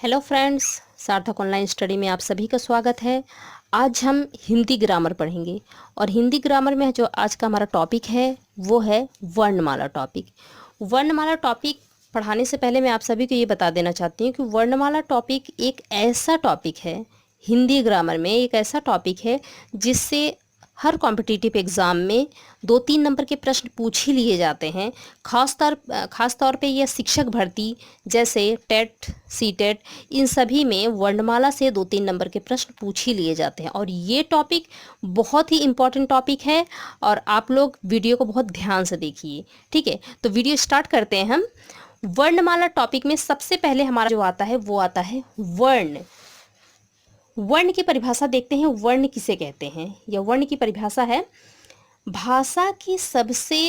Hello friends, सार्थक online study में आप सभी का स्वागत है। आज हम हिंदी ग्रामर पढ़ेंगे और हिंदी ग्रामर में जो आज का हमारा टॉपिक है वो है वर्णमाला टॉपिक। वर्णमाला टॉपिक पढ़ाने से पहले मैं आप सभी को ये बता देना चाहती हूँ कि वर्णमाला टॉपिक एक ऐसा टॉपिक है, हिंदी ग्रामर में एक ऐसा टॉपिक है जिससे हर कॉम्पिटिटिव एग्ज़ाम में 2-3 नंबर के प्रश्न पूछ ही लिए जाते हैं। खास तौर पे यह शिक्षक भर्ती जैसे टेट, सीटेट, इन सभी में वर्णमाला से 2-3 नंबर के प्रश्न पूछ ही लिए जाते हैं और ये टॉपिक बहुत ही इम्पॉर्टेंट टॉपिक है और आप लोग वीडियो को बहुत ध्यान से देखिए। ठीक है, तो वीडियो स्टार्ट करते हैं हम। वर्णमाला टॉपिक में सबसे पहले हमारा जो आता है वो आता है वर्ण। वर्ण की परिभाषा देखते हैं। वर्ण किसे कहते हैं? यह वर्ण की परिभाषा है, भाषा की सबसे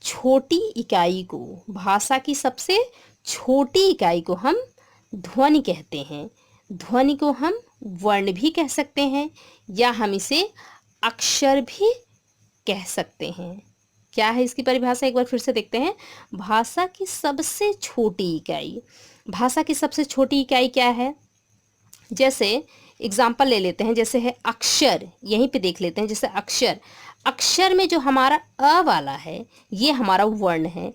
छोटी इकाई को, भाषा की सबसे छोटी इकाई को हम ध्वनि कहते हैं। ध्वनि को हम वर्ण भी कह सकते हैं या हम इसे अक्षर भी कह सकते हैं। क्या है इसकी परिभाषा? एक बार फिर से देखते हैं। भाषा की सबसे छोटी इकाई, भाषा की सबसे छोटी इकाई क्या है? जैसे एग्जाम्पल ले लेते हैं, जैसे है अक्षर, यहीं पे देख लेते हैं। जैसे अक्षर, अक्षर में जो हमारा अ वाला है ये हमारा वर्ण है।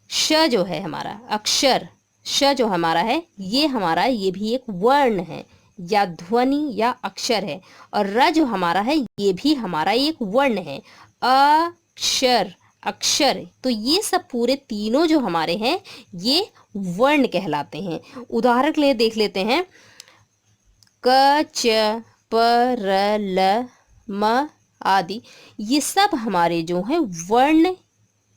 श जो है हमारा अक्षर, श जो हमारा है ये भी एक वर्ण है या ध्वनि या अक्षर है। और र जो हमारा है ये भी हमारा एक वर्ण है। अक्षर, अक्षर, तो ये सब पूरे तीनों जो हमारे हैं ये वर्ण कहलाते हैं। उदाहरण के लिए देख लेते हैं, क, च, प, र, ल, म आदि, ये सब हमारे जो हैं वर्ण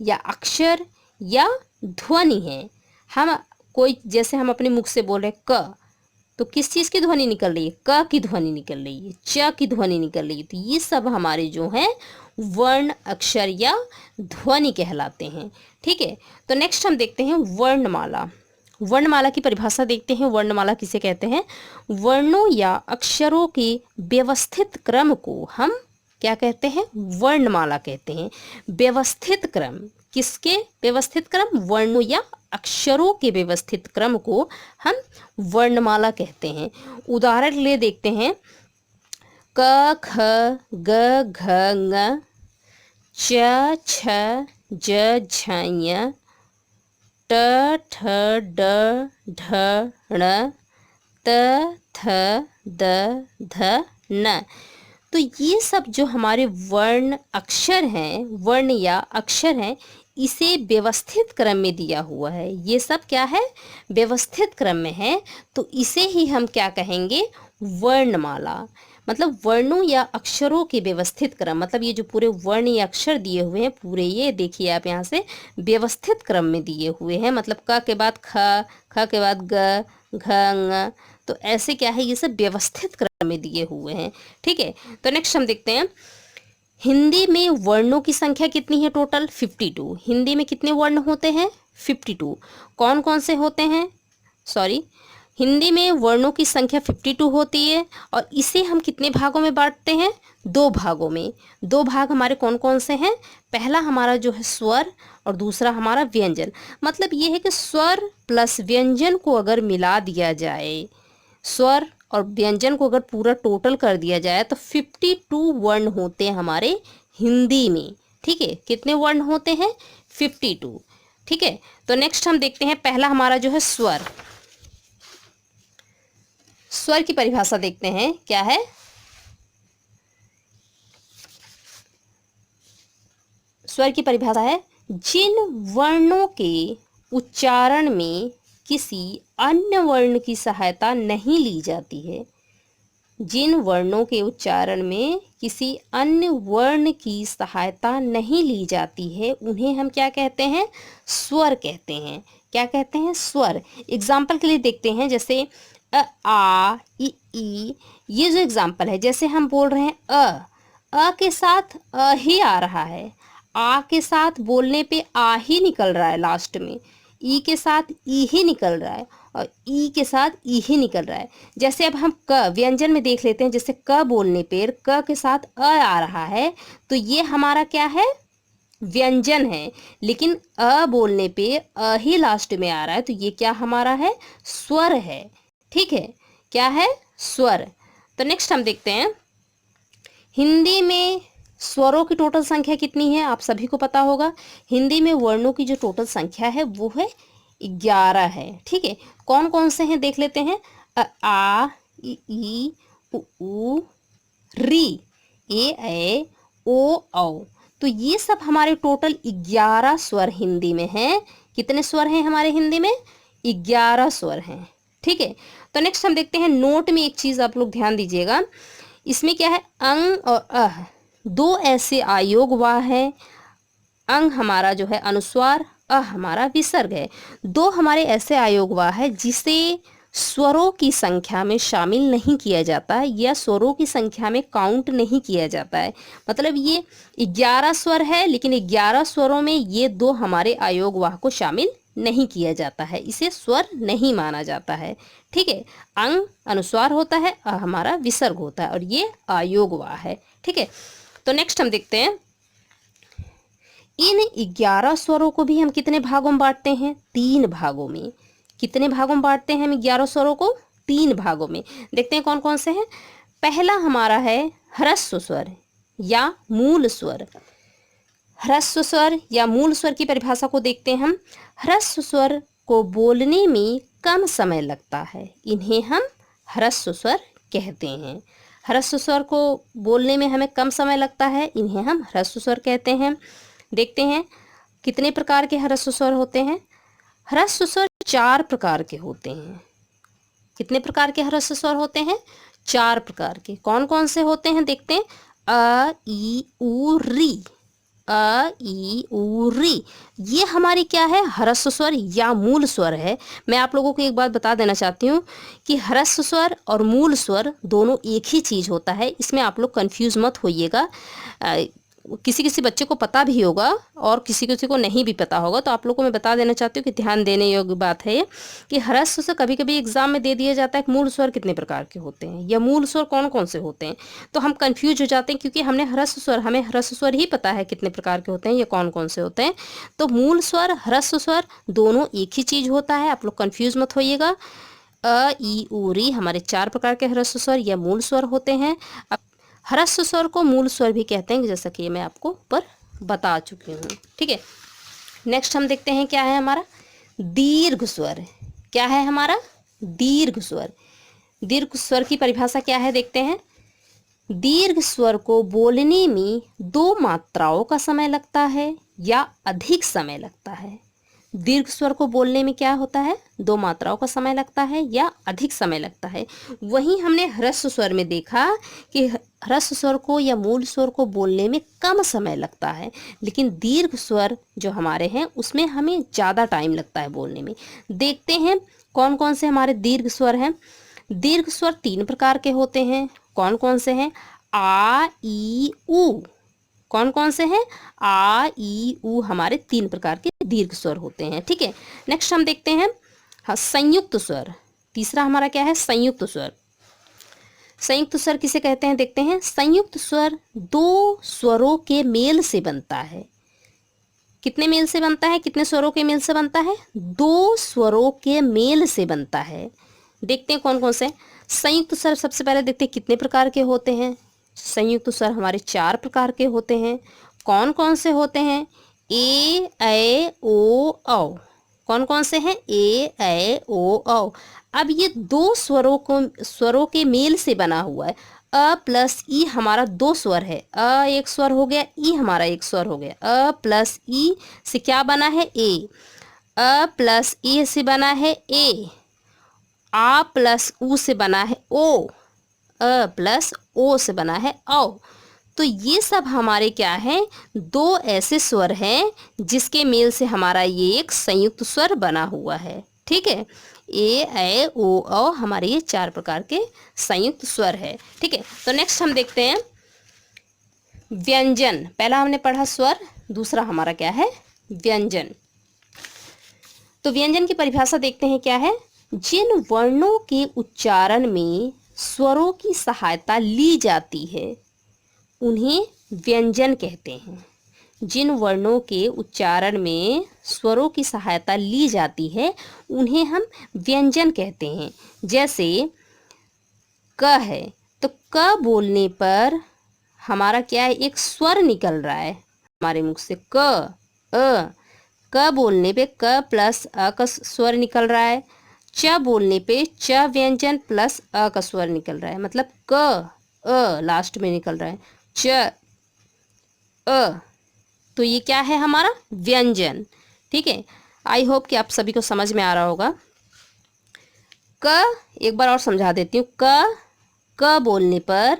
या अक्षर या ध्वनि हैं। हम कोई, जैसे हम अपने मुख से बोल रहे क, तो किस चीज़ की ध्वनि निकल रही है? क की ध्वनि निकल रही है, च की ध्वनि निकल रही है। तो ये सब हमारे जो हैं वर्ण, अक्षर या ध्वनि कहलाते हैं। ठीक है, तो नेक्स्ट हम देखते हैं वर्णमाला। वर्णमाला की परिभाषा देखते हैं। वर्णमाला किसे कहते हैं? वर्णों या अक्षरों के व्यवस्थित क्रम को हम क्या कहते हैं? वर्णमाला कहते हैं। व्यवस्थित क्रम, किसके व्यवस्थित क्रम? वर्णों या अक्षरों के व्यवस्थित क्रम को हम वर्णमाला कहते हैं। उदाहरण ले देखते हैं, क, ख, ग, घ, ङ, च, छ, ज, झ, ञ, ट, ठ, ड, ढ, ण, त, थ, द, ध, न। तो ये सब जो हमारे वर्ण अक्षर हैं, वर्ण या अक्षर हैं, इसे व्यवस्थित क्रम में दिया हुआ है। ये सब क्या है? व्यवस्थित क्रम में है, तो इसे ही हम क्या कहेंगे? वर्णमाला। मतलब वर्णों या अक्षरों के व्यवस्थित क्रम, मतलब ये जो पूरे वर्ण या अक्षर दिए हुए हैं पूरे, ये देखिए आप यहाँ से व्यवस्थित क्रम में दिए हुए हैं। मतलब क के बाद ख, ख के बाद ग, घ, ङ, तो ऐसे क्या है, ये सब व्यवस्थित क्रम में दिए हुए हैं। ठीक है, तो नेक्स्ट हम देखते हैं, हिंदी में वर्णों की संख्या कितनी है? टोटल 52। हिंदी में कितने वर्ण होते हैं? 52। कौन कौन से होते हैं? हिंदी में वर्णों की संख्या 52 होती है और इसे हम कितने भागों में बांटते हैं? 2 भागों में। 2 भाग हमारे कौन कौन से हैं? पहला हमारा जो है स्वर और दूसरा हमारा व्यंजन। मतलब ये है कि स्वर प्लस व्यंजन को अगर मिला दिया जाए, स्वर और व्यंजन को अगर पूरा टोटल कर दिया जाए तो 52 वर्ण होते हैं हमारे हिंदी में। ठीक है, कितने वर्ण होते हैं? 52। ठीक है, तो नेक्स्ट हम देखते हैं, पहला हमारा जो है स्वर। स्वर की परिभाषा देखते हैं, क्या है? स्वर की परिभाषा है, जिन वर्णों के उच्चारण में किसी अन्य वर्ण की सहायता नहीं ली जाती है, जिन वर्णों के उच्चारण में किसी अन्य वर्ण की सहायता नहीं ली जाती है, उन्हें हम क्या कहते हैं? स्वर कहते हैं। क्या कहते हैं? स्वर। एग्जाम्पल के लिए देखते हैं, जैसे आ, ई, ये जो एग्जाम्पल है, जैसे हम बोल रहे हैं अ के साथ अ ही आ रहा है, आ के साथ बोलने पे आ ही निकल रहा है लास्ट में, ई के साथ ई ही निकल रहा है और ई के साथ ई ही निकल रहा है। जैसे अब हम क व्यंजन में देख लेते हैं, जैसे क बोलने पर क के साथ अ आ रहा है, तो ये हमारा क्या है? व्यंजन है। लेकिन अ बोलने पे अ ही लास्ट में आ रहा है, तो ये क्या हमारा है? स्वर है। ठीक है, क्या है? स्वर। तो नेक्स्ट हम देखते हैं हिंदी में स्वरों की टोटल संख्या कितनी है। आप सभी को पता होगा हिंदी में वर्णों की जो टोटल संख्या है वो है 11 है। ठीक है, कौन कौन से हैं देख लेते हैं। आ, ई, उ, री, ए, ओ, औ। तो ये सब हमारे टोटल 11 स्वर हिंदी में हैं। कितने स्वर हैं हमारे हिंदी में? 11 स्वर हैं। ठीक है, तो नेक्स्ट हम देखते हैं नोट में एक चीज आप लोग ध्यान दीजिएगा। इसमें क्या है, अंग और अह दो ऐसे आयोग वाह है। अंग हमारा जो है अनुस्वार, हमारा विसर्ग है। दो हमारे ऐसे आयोग वाह है जिसे स्वरों की संख्या में शामिल नहीं किया जाता है या स्वरों की संख्या में काउंट नहीं किया जाता है। मतलब ये 11 स्वर है लेकिन 11 स्वरों में ये दो हमारे आयोग वाह को शामिल नहीं किया जाता है, इसे स्वर नहीं माना जाता है। ठीक है, अंग अनुस्वार होता है, हमारा विसर्ग होता है और ये आयोग वाह है। ठीक है, तो नेक्स्ट हम देखते हैं इन 11 स्वरों को भी हम कितने भागों में बांटते हैं? 3 भागों में। कितने भागों में बांटते हैं हम 11 स्वरों को? 3 भागों में। देखते हैं कौन कौन से हैं। पहला हमारा है ह्रस्व स्वर या मूल स्वर। ह्रस्व स्वर या मूल स्वर की परिभाषा को देखते हैं हम। ह्रस्व स्वर को बोलने में कम समय लगता है, इन्हें हम ह्रस्व स्वर कहते हैं। ह्रस्व स्वर को बोलने में हमें कम समय लगता है, इन्हें हम ह्रस्व स्वर कहते हैं। देखते हैं कितने प्रकार के ह्रस्व स्वर होते हैं। ह्रस्व स्वर 4 प्रकार के होते हैं। कितने प्रकार के ह्रस्व स्वर होते हैं? 4 प्रकार के। कौन कौन से होते हैं देखते हैं। अ, ई, उ, री। अ, ई, उ, री, ये हमारी क्या है? ह्रस्व स्वर या मूल स्वर है। मैं आप लोगों को एक बात बता देना चाहती हूँ कि ह्रस्व स्वर और मूल स्वर दोनों एक ही चीज़ होता है, इसमें आप लोग कंफ्यूज मत होइएगा। किसी किसी बच्चे को पता भी होगा और किसी किसी को नहीं भी पता होगा, तो आप लोगों को मैं बता देना चाहती हूँ कि ध्यान देने योग्य बात है ये कि ह्रस्व से कभी कभी एग्जाम में दे दिया जाता है कि मूल स्वर कितने प्रकार के होते हैं या मूल स्वर कौन कौन से होते हैं, तो हम कंफ्यूज हो जाते हैं क्योंकि हमें ह्रस्व स्वर ही पता है कितने प्रकार के होते हैं या कौन कौन से होते हैं। तो मूल स्वर ह्रस्व स्वर दोनों एक ही चीज़ होता है, आप लोग कन्फ्यूज मत होइएगा। अ, ई, उ, री हमारे 4 प्रकार के ह्रस्व स्वर या मूल स्वर होते हैं। ह्रस्व स्वर को मूल स्वर भी कहते हैं, जैसा कि मैं आपको ऊपर बता चुकी हूँ। ठीक है, नेक्स्ट हम देखते हैं क्या है हमारा दीर्घ स्वर। क्या है हमारा दीर्घ स्वर? दीर्घ स्वर की परिभाषा क्या है देखते हैं। दीर्घ स्वर को बोलने में 2 मात्राओं का समय लगता है या अधिक समय लगता है। दीर्घ स्वर को बोलने में क्या होता है? 2 मात्राओं का समय लगता है या अधिक समय लगता है। वहीं हमने ह्रस्व स्वर में देखा कि ह्रस्व स्वर को या मूल स्वर को बोलने में कम समय लगता है, लेकिन दीर्घ स्वर जो हमारे हैं उसमें हमें ज़्यादा टाइम लगता है बोलने में। देखते हैं कौन कौन से हमारे दीर्घ स्वर हैं। दीर्घ स्वर 3 प्रकार के होते हैं। कौन कौन से हैं? आ, ई, उ। कौन कौन से हैं? आ, ई, उ हमारे 3 प्रकार के दीर्घ स्वर होते हैं। ठीक है, नेक्स्ट हम देखते हैं हाँ संयुक्त स्वर। तीसरा हमारा क्या है? संयुक्त स्वर। संयुक्त स्वर किसे कहते हैं देखते हैं। संयुक्त स्वर 2 स्वरों के मेल से बनता है। कितने मेल से बनता है? कितने स्वरों के मेल से बनता है? 2 स्वरों के मेल से बनता है। देखते हैं कौन कौन से। संयुक्त स्वर सबसे पहले देखते हैं कितने प्रकार के होते हैं। संयुक्त स्वर हमारे 4 प्रकार के होते हैं। कौन कौन से होते हैं? ए, ऐ, ओ, औ। कौन कौन से हैं? ए, ऐ, ओ, औ। अब ये 2 स्वरों के मेल से बना हुआ है। अ प्लस ई हमारा 2 स्वर है। अ एक स्वर हो गया, ई हमारा एक स्वर हो गया। अ प्लस ई से क्या बना है? ए। अ प्लस ई से बना है ए। आ प्लस उ से बना है ओ। अ प्लस ओ से बना है औ। तो ये सब हमारे क्या है? 2 ऐसे स्वर हैं जिसके मेल से हमारा ये एक संयुक्त स्वर बना हुआ है। ठीक है, ए, ऐ, ओ, औ हमारे ये 4 प्रकार के संयुक्त स्वर है। ठीक है, तो नेक्स्ट हम देखते हैं व्यंजन। पहला हमने पढ़ा स्वर, दूसरा हमारा क्या है? व्यंजन। तो व्यंजन की परिभाषा देखते हैं क्या है। जिन वर्णों के उच्चारण में स्वरों की सहायता ली जाती है उन्हें व्यंजन कहते हैं। जिन वर्णों के उच्चारण में स्वरों की सहायता ली जाती है उन्हें हम व्यंजन कहते हैं। जैसे क है, तो क बोलने पर हमारा क्या है, एक स्वर निकल रहा है हमारे मुख से, क अ। क बोलने पे क प्लस अ का स्वर निकल रहा है। च बोलने पे च व्यंजन प्लस अ का स्वर निकल रहा है, मतलब क अ लास्ट में निकल रहा है, च अ। तो ये क्या है, हमारा व्यंजन। ठीक है, आई होप कि आप सभी को समझ में आ रहा होगा। क एक बार और समझा देती हूँ। क बोलने पर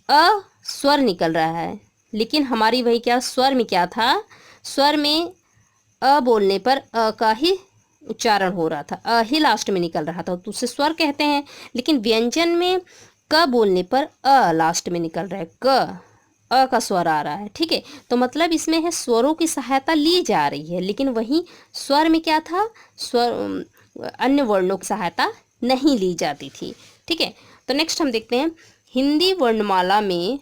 अ स्वर निकल रहा है, लेकिन हमारी वही क्या, स्वर में क्या था, स्वर में अ बोलने पर अ का ही उच्चारण हो रहा था, अ ही लास्ट में निकल रहा था, तो उसे स्वर कहते हैं। लेकिन व्यंजन में क बोलने पर अ लास्ट में निकल रहा है, क अ का स्वर आ रहा है। ठीक है, तो मतलब इसमें है स्वरों की सहायता ली जा रही है, लेकिन वहीं स्वर में क्या था, स्वर अन्य वर्णों की सहायता नहीं ली जाती थी। ठीक है, तो नेक्स्ट हम देखते हैं हिंदी वर्णमाला में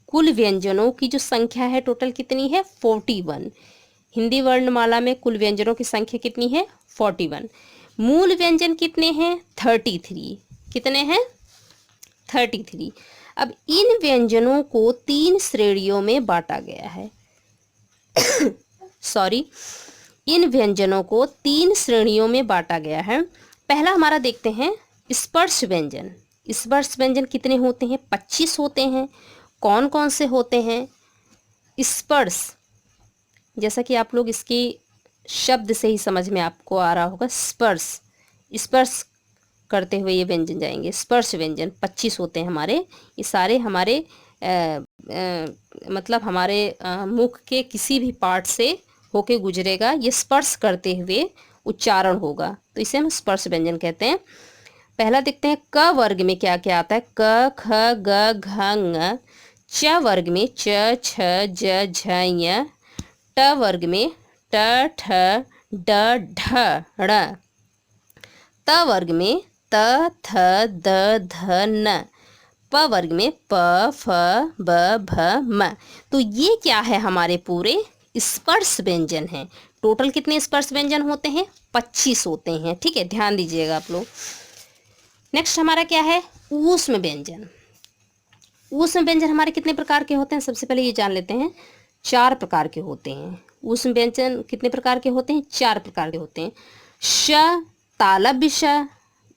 कुल व्यंजनों की जो संख्या है टोटल कितनी है, 41। हिंदी वर्णमाला में कुल व्यंजनों की संख्या कितनी है, 41। मूल व्यंजन कितने हैं, 33। कितने हैं, 33। अब इन व्यंजनों को 3 श्रेणियों में बांटा गया है। सॉरी, इन व्यंजनों को 3 श्रेणियों में बांटा गया है। पहला हमारा देखते हैं स्पर्श व्यंजन। स्पर्श व्यंजन कितने होते हैं, 25 होते हैं। कौन कौन से होते हैं स्पर्श, जैसा कि आप लोग इसकी शब्द से ही समझ में आपको आ रहा होगा, स्पर्श, स्पर्श करते हुए ये व्यंजन जाएंगे। स्पर्श व्यंजन 25 होते हैं हमारे। ये सारे हमारे मतलब हमारे मुख के किसी भी पार्ट से होके गुजरेगा, ये स्पर्श करते हुए उच्चारण होगा, तो इसे हम स्पर्श व्यंजन कहते हैं। पहला देखते हैं क वर्ग में क्या क्या आता है, क ख ग घ ङ। च वर्ग में च छ ज झ ञ। ट वर्ग में ट ठ ड ढ ण। त वर्ग में त थ द ध न। प वर्ग में प फ ब भ म। तो ये क्या है, हमारे पूरे स्पर्श व्यंजन हैं। टोटल कितने स्पर्श व्यंजन होते हैं, 25 होते हैं। ठीक है, ध्यान दीजिएगा आप लोग। नेक्स्ट हमारा क्या है, ऊष्म व्यंजन। ऊष्म व्यंजन हमारे कितने प्रकार के होते हैं, सबसे पहले ये जान लेते हैं। 4 प्रकार के होते हैं। ऊष्म व्यंजन कितने प्रकार के होते हैं, 4 प्रकार के होते हैं। श तालव्य श,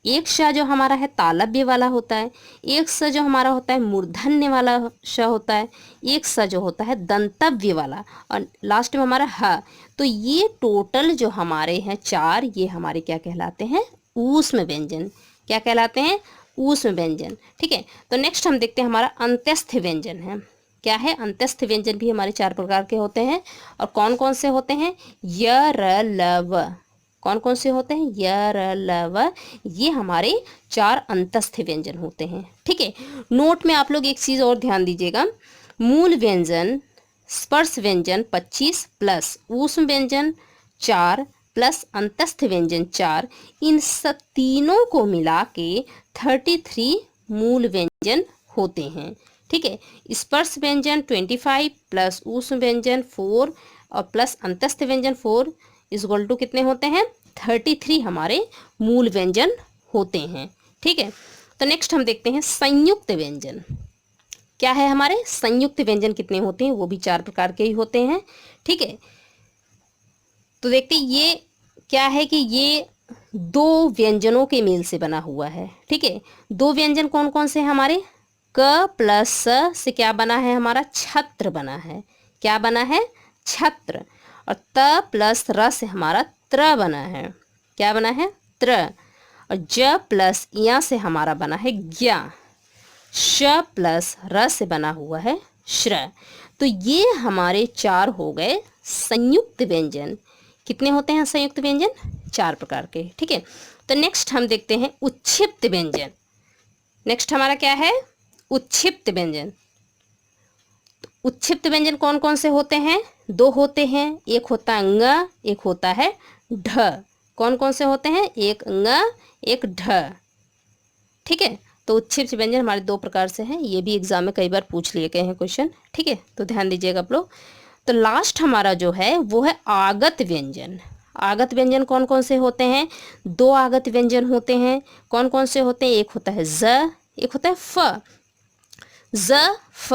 एक श जो हमारा है तालव्य वाला होता है। एक स जो हमारा होता है मूर्धन्य वाला श होता है। एक स जो होता है दंतव्य वाला, और लास्ट में हमारा ह। तो ये टोटल जो हमारे हैं 4, ये हमारे क्या कहलाते हैं, ऊष्म व्यंजन। क्या कहलाते हैं, ऊष्म व्यंजन। ठीक है, तो नेक्स्ट हम देखते हैं हमारा अंत्यस्थ व्यंजन है। क्या है, अंत्यस्थ व्यंजन भी हमारे 4 प्रकार के होते हैं। और कौन कौन से होते हैं, य र ल व। कौन कौन से होते हैं, य र ल व। ये हमारे 4 अंतस्थ व्यंजन होते हैं। ठीक है, नोट में आप लोग एक चीज़ और ध्यान दीजिएगा। मूल व्यंजन स्पर्श व्यंजन 25 प्लस ऊष्म व्यंजन 4 प्लस अंतस्थ व्यंजन 4, इन सब तीनों को मिला के 33 मूल व्यंजन होते हैं। ठीक है, स्पर्श व्यंजन 25 प्लस ऊष्म व्यंजन 4 और प्लस अंतस्थ व्यंजन 4 इज इक्वल टू कितने होते हैं, 33 हमारे मूल व्यंजन होते हैं। ठीक है, तो नेक्स्ट हम देखते हैं संयुक्त व्यंजन। क्या है, हमारे संयुक्त व्यंजन कितने होते हैं, वो भी 4 प्रकार के ही होते हैं। ठीक है, तो देखते हैं ये क्या है कि ये 2 व्यंजनों के मेल से बना हुआ है। ठीक है, 2 व्यंजन कौन कौन से हैं हमारे, क प्लस स से क्या बना है, हमारा छत्र बना है। क्या बना है, छत्र। और त प्लस र से हमारा त्र बना है। क्या बना है, त्र। और ज प्लस या से हमारा बना है ज्ञा। श प्लस र से बना हुआ है श्र। तो ये हमारे 4 हो गए संयुक्त व्यंजन। कितने होते हैं संयुक्त व्यंजन, 4 प्रकार के। ठीक है, तो नेक्स्ट हम देखते हैं उच्छिप्त व्यंजन। नेक्स्ट हमारा क्या है, उच्छिप्त व्यंजन। उच्छिप्त व्यंजन कौन कौन से होते हैं, 2 होते हैं। एक होता है ङ, एक होता है ढ। कौन कौन से होते हैं, एक ङ एक ढ। ठीक है, तो उच्छिप्त व्यंजन हमारे 2 प्रकार से हैं। ये भी एग्जाम में कई बार पूछ लिए गए हैं क्वेश्चन। ठीक है, तो ध्यान दीजिएगा आप लोग। तो लास्ट हमारा जो है वो है आगत व्यंजन। आगत व्यंजन कौन कौन से होते हैं? 2 आगत व्यंजन होते हैं। कौन कौन से होते हैं? एक होता है ज, एक होता है फ। ज फ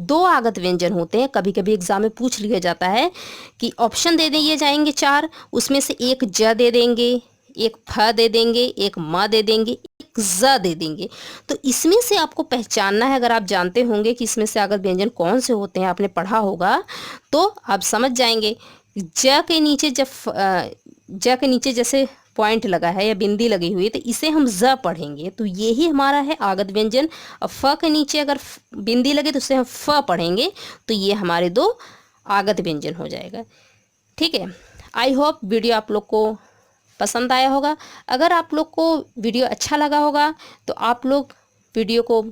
2 आगत व्यंजन होते हैं। कभी कभी एग्जाम में पूछ लिया जाता है कि ऑप्शन दे दिए जाएंगे 4, उसमें से एक ज दे देंगे, एक फ दे देंगे, एक म दे देंगे, एक ज दे देंगे। तो इसमें से आपको पहचानना है। अगर आप जानते होंगे कि इसमें से आगत व्यंजन कौन से होते हैं, आपने पढ़ा होगा, तो आप समझ जाएंगे। ज के नीचे जब ज के नीचे जैसे पॉइंट लगा है या बिंदी लगी हुई है, तो इसे हम ज पढ़ेंगे, तो यही हमारा है आगत व्यंजन। और फ के नीचे अगर बिंदी लगे तो उसे हम फ पढ़ेंगे, तो ये हमारे 2 आगत व्यंजन हो जाएगा। ठीक है, आई होप वीडियो आप लोग को पसंद आया होगा। अगर आप लोग को वीडियो अच्छा लगा होगा तो आप लोग वीडियो को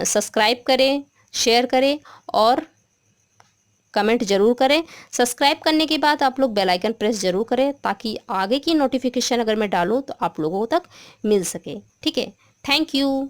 सब्सक्राइब करें, शेयर करें और कमेंट ज़रूर करें। सब्सक्राइब करने के बाद आप लोग बेल आइकन प्रेस ज़रूर करें, ताकि आगे की नोटिफिकेशन अगर मैं डालूँ तो आप लोगों तक मिल सके। ठीक है, थैंक यू।